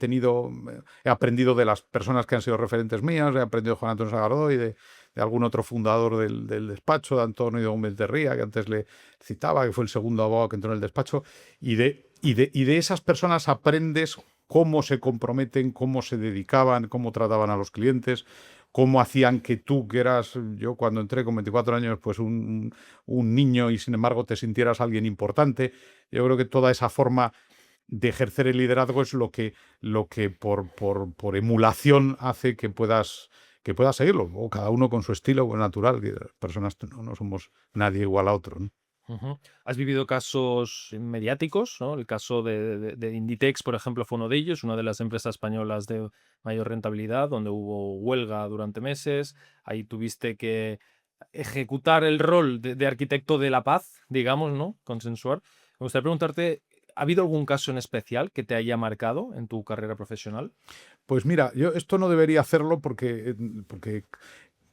he aprendido de las personas que han sido referentes mías, he aprendido de Juan Antonio Sagardoy, de algún otro fundador del despacho, de Antonio Gómez de Ría, que antes le citaba, que fue el segundo abogado que entró en el despacho, y de esas personas aprendes cómo se comprometen, cómo se dedicaban, cómo trataban a los clientes, cómo hacían que tú, que eras, yo cuando entré con 24 años, pues un niño y sin embargo te sintieras alguien importante. Yo creo que toda esa forma de ejercer el liderazgo es lo que por emulación hace que puedas seguirlo, o cada uno con su estilo natural, que las personas no somos nadie igual a otro, ¿no? Ujú. Has vivido casos mediáticos, ¿no? El caso de Inditex, por ejemplo, fue uno de ellos, una de las empresas españolas de mayor rentabilidad, donde hubo huelga durante meses. Ahí tuviste que ejecutar el rol de arquitecto de la paz, digamos, ¿no? Consensuar. Me gustaría preguntarte, ¿ha habido algún caso en especial que te haya marcado en tu carrera profesional? Pues mira, yo esto no debería hacerlo porque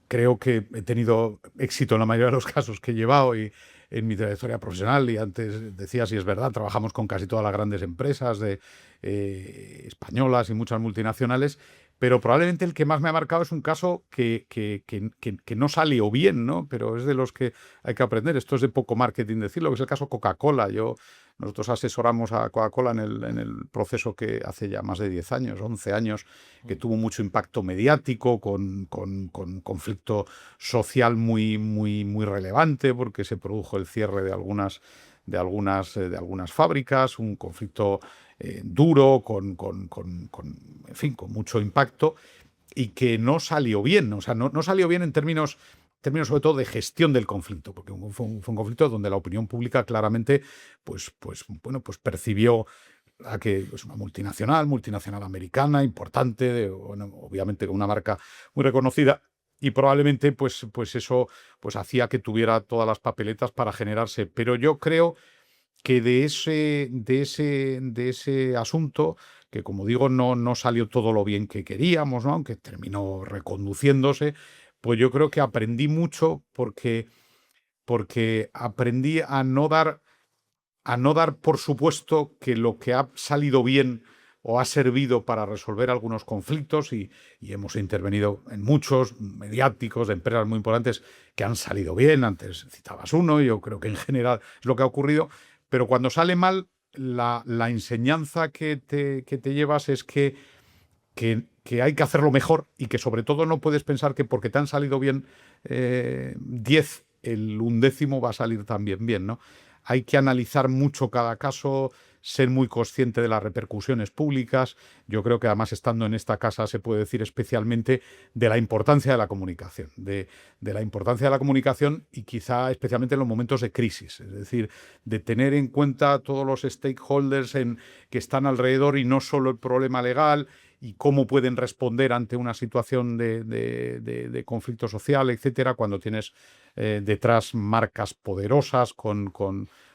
creo que he tenido éxito en la mayoría de los casos que he llevado y en mi trayectoria profesional. Y antes decía, si es verdad, trabajamos con casi todas las grandes empresas españolas y muchas multinacionales. Pero probablemente el que más me ha marcado es un caso que no salió bien, ¿no? Pero es de los que hay que aprender. Esto es de poco marketing decirlo, que es el caso Coca-Cola. Nosotros asesoramos a Coca-Cola en el proceso que hace ya más de 10 años, 11 años, que tuvo mucho impacto mediático, con conflicto social muy relevante, porque se produjo el cierre de algunas fábricas, un conflicto duro, en fin, con mucho impacto, y que no salió bien. O sea, no salió bien en términos sobre todo de gestión del conflicto, porque fue un conflicto donde la opinión pública claramente pues percibió a que es una multinacional americana, importante, bueno, obviamente con una marca muy reconocida, y probablemente pues eso pues hacía que tuviera todas las papeletas para generarse. Pero yo creo que de ese asunto, que como digo, no salió todo lo bien que queríamos, ¿no? Aunque terminó reconduciéndose, pues yo creo que aprendí mucho porque aprendí a no dar por supuesto que lo que ha salido bien o ha servido para resolver algunos conflictos, y hemos intervenido en muchos mediáticos de empresas muy importantes que han salido bien. Antes citabas uno, y yo creo que en general es lo que ha ocurrido, pero cuando sale mal, la enseñanza que te llevas es que hay que hacerlo mejor, y que sobre todo no puedes pensar que porque te han salido bien 10, el undécimo va a salir también bien, ¿no? Hay que analizar mucho cada caso, ser muy consciente de las repercusiones públicas. Yo creo que además, estando en esta casa, se puede decir especialmente de la importancia de la comunicación, de la importancia de la comunicación, y quizá especialmente en los momentos de crisis. Es decir, de tener en cuenta todos los stakeholders que están alrededor, y no solo el problema legal y cómo pueden responder ante una situación de conflicto social, etcétera, cuando tienes detrás marcas poderosas con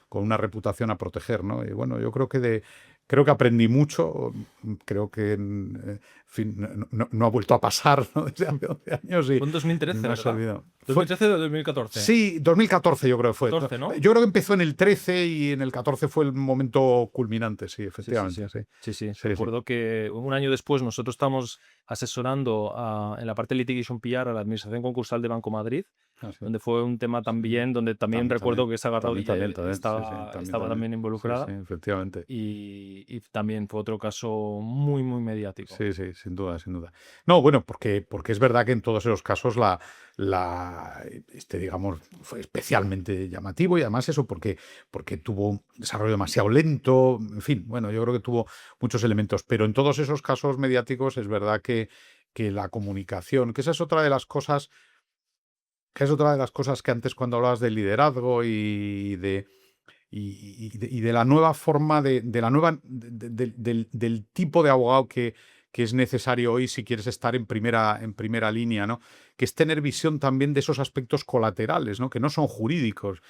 una reputación a proteger, ¿no? Y bueno, yo creo que aprendí mucho. Creo que en fin, no ha vuelto a pasar, ¿no? Desde hace 11 años, y Fue en 2013, me ha ¿verdad? servido. 2013 o 2014. Sí, 2014 yo creo que fue. 14, ¿no? Yo creo que empezó en el 13 y en el 14 fue el momento culminante, sí, Sí, sí, efectivamente, sí. sí. Sí, sí. Sí, sí. Recuerdo que un año después nosotros estamos asesorando en la parte de litigation PR a la Administración Concursal de Banco Madrid, Ah, sí. donde fue un tema Sí. también, donde también recuerdo que esa Garraudilla También, sí, sí, estaba también sí, sí, involucrada, efectivamente. y también fue otro caso muy, muy mediático. Sí, sí, sin duda, sin duda. No, bueno, porque es verdad que en todos esos casos digamos, fue especialmente llamativo, y además eso porque tuvo un desarrollo demasiado lento, en fin, bueno, yo creo que tuvo muchos elementos, pero en todos esos casos mediáticos es verdad que la comunicación, que esa es otra de las cosas, que antes, cuando hablabas del liderazgo y de la nueva forma de la nueva del tipo de abogado que es necesario hoy si quieres estar en primera línea, ¿no? Que es tener visión también de esos aspectos colaterales, ¿no? Que no son jurídicos.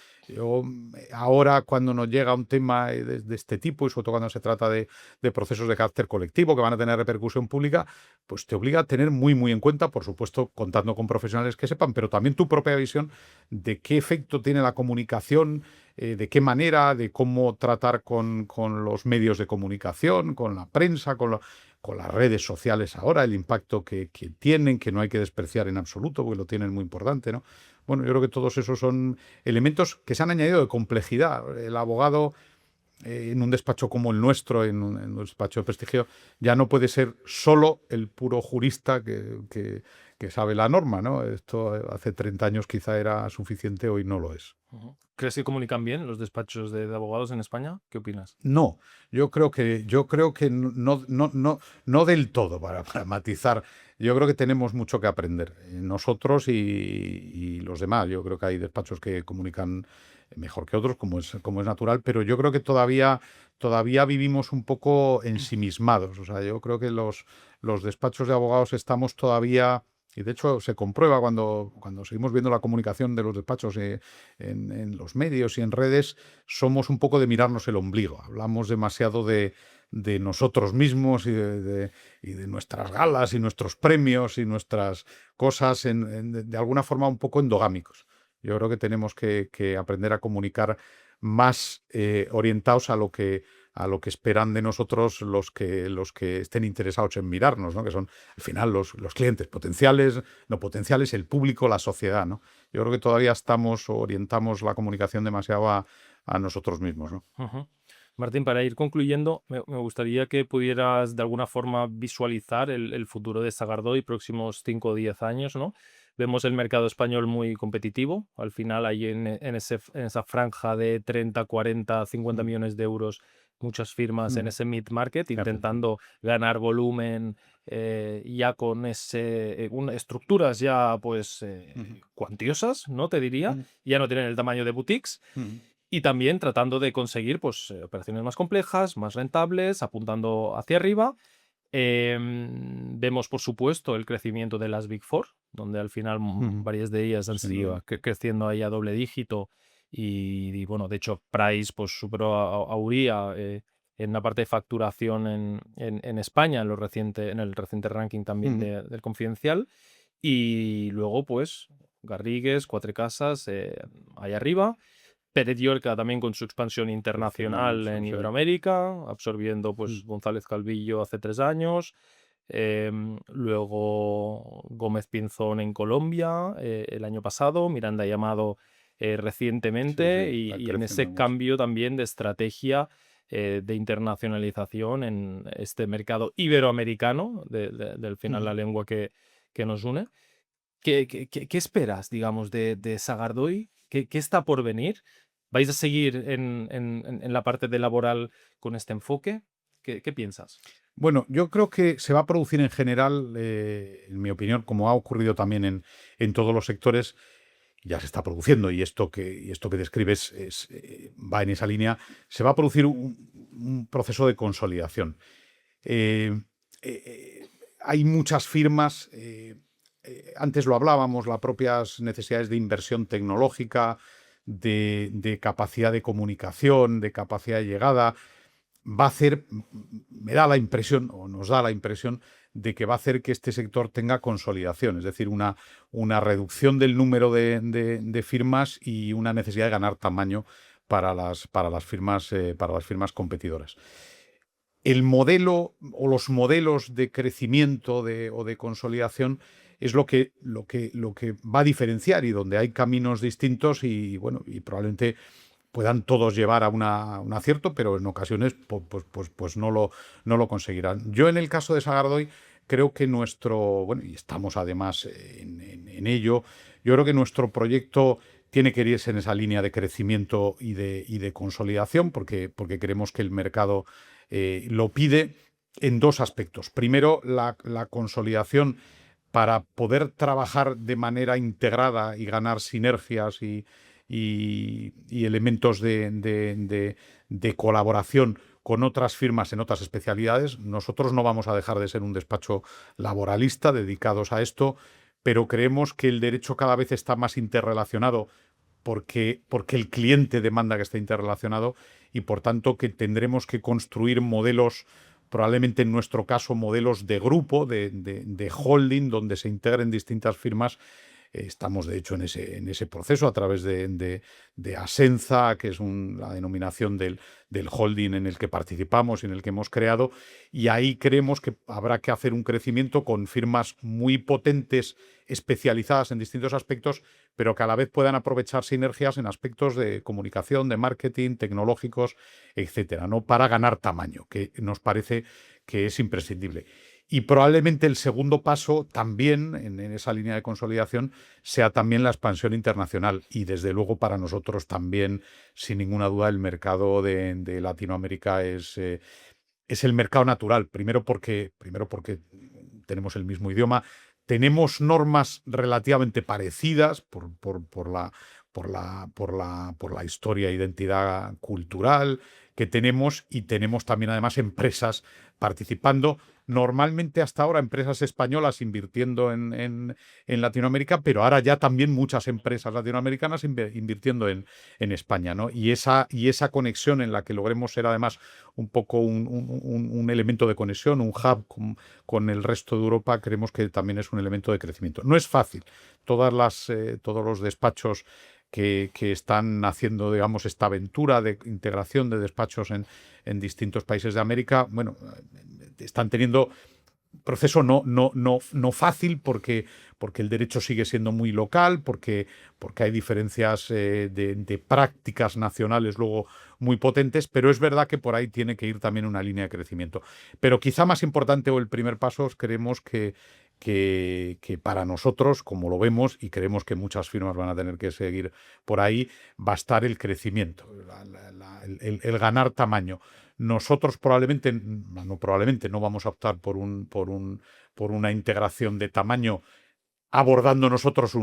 Ahora, cuando nos llega un tema de este tipo, y sobre todo cuando se trata de procesos de carácter colectivo que van a tener repercusión pública, pues te obliga a tener muy en cuenta, por supuesto, contando con profesionales que sepan, pero también tu propia visión de qué efecto tiene la comunicación, de qué manera, de cómo tratar con los medios de comunicación, con la prensa, con las redes sociales ahora, el impacto que tienen, que no hay que despreciar en absoluto, porque lo tienen muy importante, ¿no? Bueno, yo creo que todos esos son elementos que se han añadido de complejidad. El abogado, en un despacho como el nuestro, en un despacho de prestigio, ya no puede ser solo el puro jurista que sabe la norma, ¿no? Esto hace 30 años quizá era suficiente, hoy no lo es. Ujú. ¿Crees que comunican bien los despachos de abogados en España? ¿Qué opinas? No, yo creo que no del todo, para matizar. Yo creo que tenemos mucho que aprender, nosotros y los demás. Yo creo que hay despachos que comunican mejor que otros, como es natural, pero yo creo que todavía vivimos un poco ensimismados. O sea, yo creo que los despachos de abogados estamos todavía, y de hecho se comprueba cuando seguimos viendo la comunicación de los despachos en los medios y en redes, somos un poco de mirarnos el ombligo. Hablamos demasiado de nosotros mismos y de nuestras galas y nuestros premios y nuestras cosas, de alguna forma un poco endogámicos. Yo creo que tenemos que aprender a comunicar más orientados a lo que esperan de nosotros los que estén interesados en mirarnos, ¿no? Que son al final los clientes potenciales, no potenciales, el público, la sociedad, ¿no? Yo creo que todavía orientamos la comunicación demasiado a nosotros mismos, ¿no? Ujú. Martín, para ir concluyendo, me gustaría que pudieras de alguna forma visualizar el futuro de Sagardoy próximos 5 o 10 años, ¿no? Vemos el mercado español muy competitivo. Al final, hay en esa franja de 30, 40, 50 Mm, millones de euros, muchas firmas en mm, ese mid-market efectivamente. intentando ganar volumen, ya con estructuras ya pues Ujú, cuantiosas, ¿no? Te diría. ujú, Ya no tienen el tamaño de boutiques. ujú, Y también tratando de conseguir pues, operaciones más complejas, más rentables, apuntando hacia arriba. Vemos, por supuesto, el crecimiento de las Big Four, donde al final ujú, varias de ellas han sin duda. seguido creciendo ahí a doble dígito. Bueno, de hecho, Price pues, superó a Uría en la parte de facturación en España, en el reciente ranking también Ujú, del Confidencial. Y luego, pues, Garrigues, Cuatro Casas, ahí arriba. Pérez Llorca también con su expansión efectivamente, internacional en sí. Iberoamérica, absorbiendo Mm, pues González Calvillo hace 3 años. Luego Gómez Pinzón en Colombia el año pasado, Miranda Llamado sí, recientemente sí, está y en creciendo ese mucho. cambio también de estrategia de internacionalización en este mercado iberoamericano, del final Ujú. la lengua que nos une. ¿Qué esperas, digamos, de Sagardoy? ¿Qué está por venir? ¿Vais a seguir en la parte de laboral con este enfoque? ¿Qué piensas? Bueno, yo creo que se va a producir en general, en mi opinión, como ha ocurrido también en todos los sectores, ya se está produciendo, y esto que describes va en esa línea. Se va a producir un proceso de consolidación. Eh, Hay muchas firmas, antes lo hablábamos, las propias necesidades de inversión tecnológica, de capacidad de comunicación, de capacidad de llegada, va a hacer, me da la impresión, o nos da la impresión, de que va a hacer que este sector tenga consolidación, es decir, una reducción del número de firmas y una necesidad de ganar tamaño para las firmas competidoras. El modelo o los modelos de crecimiento o de consolidación es lo que va a diferenciar, y donde hay caminos distintos, y bueno, y probablemente puedan todos llevar a un acierto, pero en ocasiones pues no lo conseguirán. Yo, en el caso de Sagardoy, creo que bueno, y estamos además en ello, yo creo que nuestro proyecto tiene que irse en esa línea de crecimiento y de consolidación, porque creemos que el mercado lo pide en dos aspectos. Primero, la consolidación para poder trabajar de manera integrada y ganar sinergias y elementos de colaboración con otras firmas en otras especialidades. Nosotros no vamos a dejar de ser un despacho laboralista dedicados a esto, pero creemos que el derecho cada vez está más interrelacionado, porque el cliente demanda que esté interrelacionado, y por tanto que tendremos que construir modelos, probablemente en nuestro caso modelos de grupo, de holding, donde se integren distintas firmas. Estamos, de hecho, en ese proceso a través de Asenza, que es la denominación del holding en el que participamos y en el que hemos creado, y ahí creemos que habrá que hacer un crecimiento con firmas muy potentes, especializadas en distintos aspectos, pero que a la vez puedan aprovechar sinergias en aspectos de comunicación, de marketing, tecnológicos, etcétera, ¿no? Para ganar tamaño, que nos parece que es imprescindible. Y probablemente el segundo paso también, en esa línea de consolidación, sea también la expansión internacional. Y desde luego para nosotros también, sin ninguna duda, el mercado de Latinoamérica es el mercado natural. Primero porque tenemos el mismo idioma, tenemos normas relativamente parecidas por la historia e identidad cultural que tenemos, y tenemos también además empresas participando, normalmente hasta ahora empresas españolas invirtiendo en Latinoamérica, pero ahora ya también muchas empresas latinoamericanas invirtiendo en España, ¿no? Y esa conexión en la que logremos ser además un poco un elemento de conexión, un hub con el resto de Europa, creemos que también es un elemento de crecimiento. No es fácil. Todos los despachos que están haciendo, digamos, esta aventura de integración de despachos en distintos países de América, bueno, están teniendo proceso no fácil porque el derecho sigue siendo muy local, porque hay diferencias de prácticas nacionales luego muy potentes, pero es verdad que por ahí tiene que ir también una línea de crecimiento. Pero quizá más importante, o el primer paso, creemos que para nosotros, como lo vemos, y creemos que muchas firmas van a tener que seguir por ahí, va a estar el crecimiento, el ganar tamaño. Nosotros probablemente no vamos a optar por una integración de tamaño abordando nosotros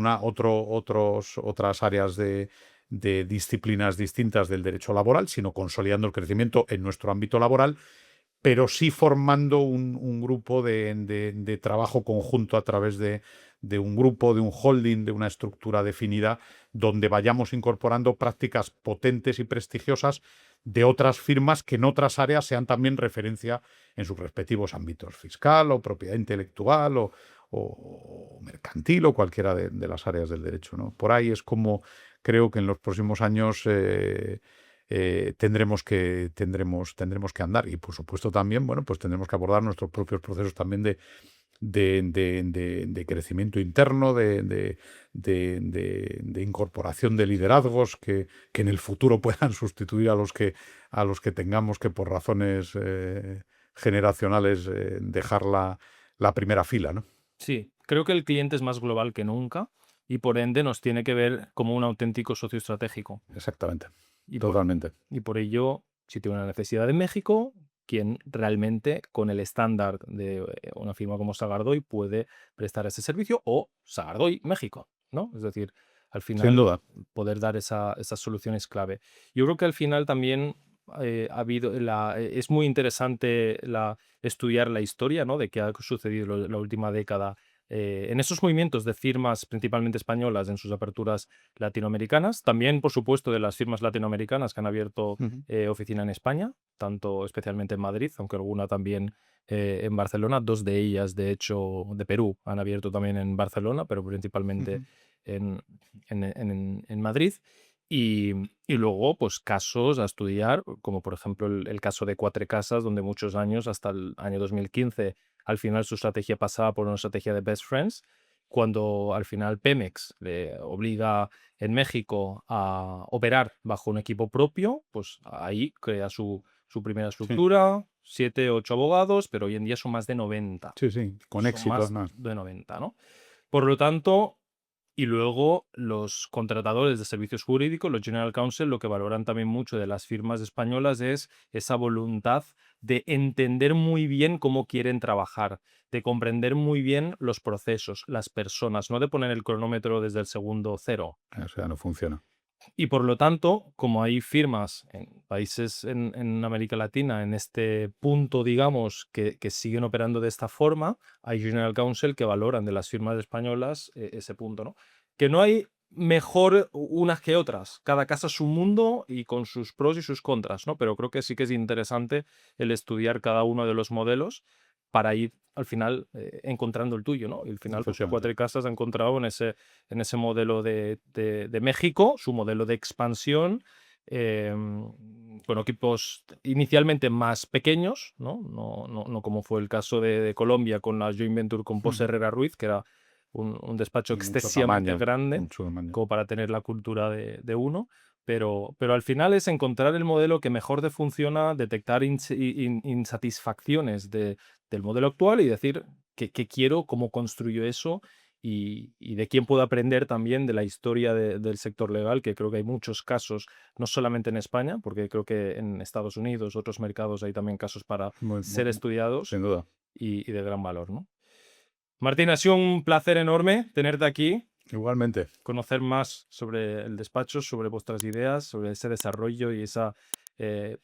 otras áreas de disciplinas distintas del derecho laboral, sino consolidando el crecimiento en nuestro ámbito laboral, pero sí formando un grupo de trabajo conjunto a través de un grupo, de un holding, de una estructura definida, donde vayamos incorporando prácticas potentes y prestigiosas de otras firmas que en otras áreas sean también referencia en sus respectivos ámbitos, fiscal o propiedad intelectual o mercantil o cualquiera de las áreas del derecho, ¿no? Por ahí es como creo que en los próximos años tendremos que andar. Y por supuesto también, bueno, pues tendremos que abordar nuestros propios procesos también de crecimiento interno, de incorporación de liderazgos que en el futuro puedan sustituir a los que tengamos que por razones generacionales dejar la primera fila, ¿no? Sí, creo que el cliente es más global que nunca y por ende nos tiene que ver como un auténtico socio estratégico. Exactamente, Y por, totalmente. y por ello, si tiene una necesidad en México, quien realmente con el estándar de una firma como Sagardoy puede prestar ese servicio, o Sagardoy México, ¿no? Es decir, al Sin final duda. poder dar esas soluciones clave. Yo creo que al final también ha habido es muy interesante estudiar la historia, ¿no? De qué ha sucedido la última década en esos movimientos de firmas principalmente españolas en sus aperturas latinoamericanas, también por supuesto de las firmas latinoamericanas que han abierto Ujú. oficina en España, tanto especialmente en Madrid, aunque alguna también en Barcelona, dos de ellas de hecho de Perú han abierto también en Barcelona, pero principalmente Ujú. en, en Madrid. Y, y luego, pues casos a estudiar, como por ejemplo el caso de Quatre Casas, donde muchos años, hasta el año 2015, al final su estrategia pasaba por una estrategia de best friends, cuando al final Pemex le obliga en México a operar bajo un equipo propio, pues ahí crea su primera Sí, estructura, 7, 8 abogados, pero hoy en día son más de 90. sí, sí, con Son éxito, más ¿no? de 90, ¿no? Por lo tanto, y luego los contratadores de servicios jurídicos, los General Counsel, lo que valoran también mucho de las firmas españolas es esa voluntad de entender muy bien cómo quieren trabajar, de comprender muy bien los procesos, las personas, no de poner el cronómetro desde el segundo cero. O sea, no funciona. Y por lo tanto, como hay firmas en países en América Latina en este punto, digamos, que siguen operando de esta forma, hay General Counsel que valoran de las firmas españolas ese punto, ¿no? Que no hay mejor unas que otras. Cada casa es un mundo y con sus pros y sus contras, ¿no? Pero creo que sí que es interesante el estudiar cada uno de los modelos para ir al final encontrando el tuyo, ¿no? Y al final, pues Efectivamente. Cuatro Casas ha encontrado en ese modelo de México, su modelo de expansión, con equipos inicialmente más pequeños, ¿no? No como fue el caso de Colombia con la joint venture con Pos Ujú. Herrera Ruiz, que era un despacho Mucho excesivamente tamaño, grande mucho tamaño. como para tener la cultura de uno, pero al final es encontrar el modelo que mejor te funciona, detectar insatisfacciones del modelo actual y decir qué quiero, cómo construyo eso y de quién puedo aprender también de la historia del sector legal, que creo que hay muchos casos, no solamente en España, porque creo que en Estados Unidos, otros mercados, hay también casos para ser estudiados sin duda. y de gran valor, ¿no? Martín, ha sido un placer enorme tenerte aquí, Igualmente. conocer más sobre el despacho, sobre vuestras ideas, sobre ese desarrollo y esa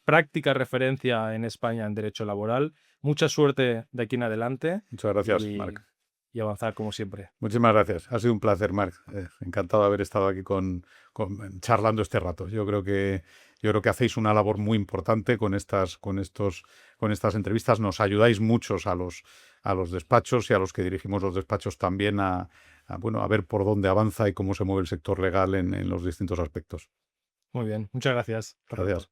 práctica referencia en España en derecho laboral. Mucha suerte de aquí en adelante Muchas gracias, Marc. y avanzar como siempre. Muchísimas gracias. Ha sido un placer, Marc. Encantado de haber estado aquí charlando este rato. Yo creo que hacéis una labor muy importante con estas entrevistas. Nos ayudáis muchos a los despachos y a los que dirigimos los despachos también a ver por dónde avanza y cómo se mueve el sector legal en los distintos aspectos. Muy bien, muchas gracias. Gracias.